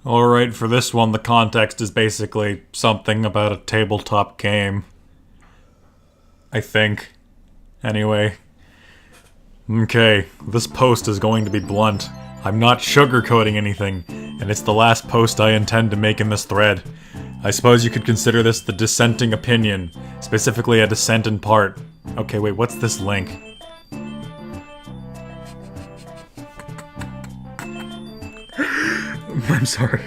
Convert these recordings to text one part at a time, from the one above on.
Alright, for this one, the context is basically something about a tabletop game. I think. Anyway. Okay, this post is going to be blunt. I'm not sugarcoating anything, and it's the last post I intend to make in this thread. I suppose you could consider this the dissenting opinion, specifically a dissent in part. Okay, wait, what's this link? I'm sorry.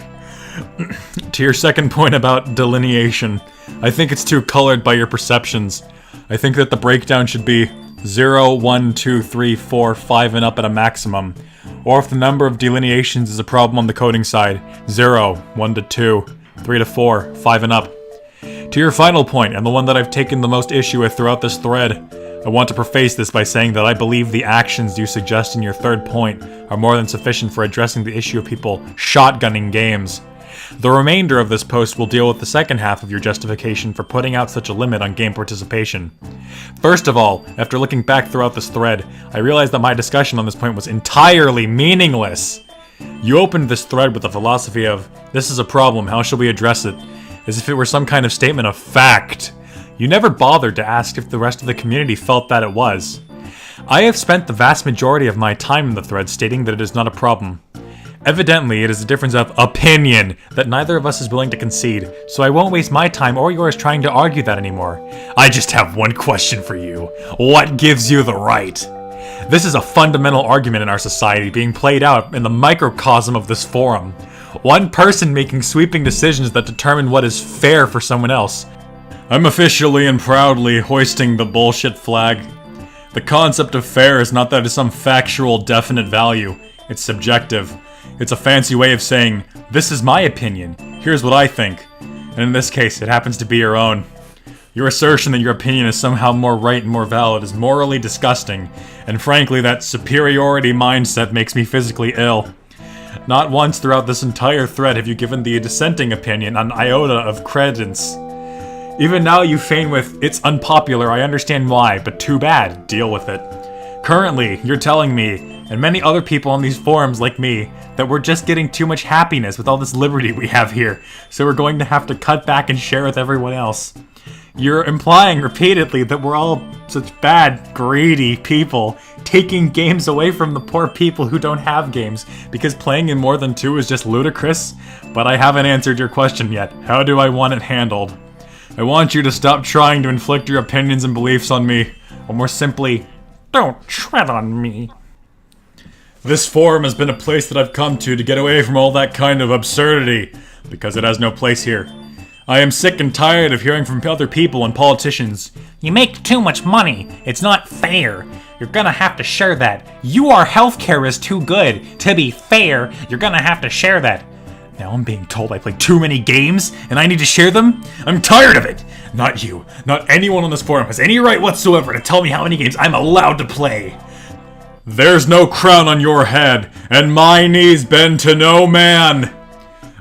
To your second point about delineation, I think it's too colored by your perceptions. I think that the breakdown should be 0, 1, 2, 3, 4, 5 and up at a maximum. Or if the number of delineations is a problem on the coding side, 0, 1 to 2, 3 to 4, 5 and up. To your final point, and the one that I've taken the most issue with throughout this thread, I want to preface this by saying that I believe the actions you suggest in your third point are more than sufficient for addressing the issue of people shotgunning games. The remainder of this post will deal with the second half of your justification for putting out such a limit on game participation. First of all, after looking back throughout this thread, I realized that my discussion on this point was entirely meaningless. You opened this thread with the philosophy of, this is a problem, how shall we address it? As if it were some kind of statement of fact. You never bothered to ask if the rest of the community felt that it was. I have spent the vast majority of my time in the thread stating that it is not a problem. Evidently, it is a difference of opinion that neither of us is willing to concede, so I won't waste my time or yours trying to argue that anymore. I just have one question for you. What gives you the right? This is a fundamental argument in our society being played out in the microcosm of this forum. One person making sweeping decisions that determine what is fair for someone else. I'm officially and proudly hoisting the bullshit flag. The concept of fair is not that it is some factual, definite value. It's subjective. It's a fancy way of saying, this is my opinion, here's what I think. And in this case, it happens to be your own. Your assertion that your opinion is somehow more right and more valid is morally disgusting, and frankly, that superiority mindset makes me physically ill. Not once throughout this entire thread have you given the dissenting opinion an iota of credence. Even now you feign with, it's unpopular, I understand why, but too bad, deal with it. Currently, you're telling me, and many other people on these forums like me, that we're just getting too much happiness with all this liberty we have here, so we're going to have to cut back and share with everyone else. You're implying repeatedly that we're all such bad, greedy people, taking games away from the poor people who don't have games, because playing in more than two is just ludicrous? But I haven't answered your question yet. How do I want it handled? I want you to stop trying to inflict your opinions and beliefs on me, or more simply, don't tread on me. This forum has been a place that I've come to get away from all that kind of absurdity, because it has no place here. I am sick and tired of hearing from other people and politicians, you make too much money, it's not fair, you're gonna have to share that. Our healthcare is too good, to be fair, you're gonna have to share that. Now I'm being told I play too many games, and I need to share them? I'm tired of it! Not you, not anyone on this forum has any right whatsoever to tell me how many games I'm allowed to play. There's no crown on your head, and my knees bend to no man!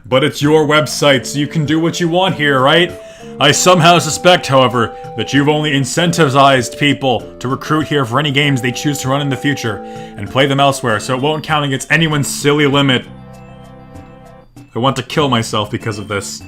But it's your website, so you can do what you want here, right? I somehow suspect, however, that you've only incentivized people to recruit here for any games they choose to run in the future, and play them elsewhere, so it won't count against anyone's silly limit. I want to kill myself because of this.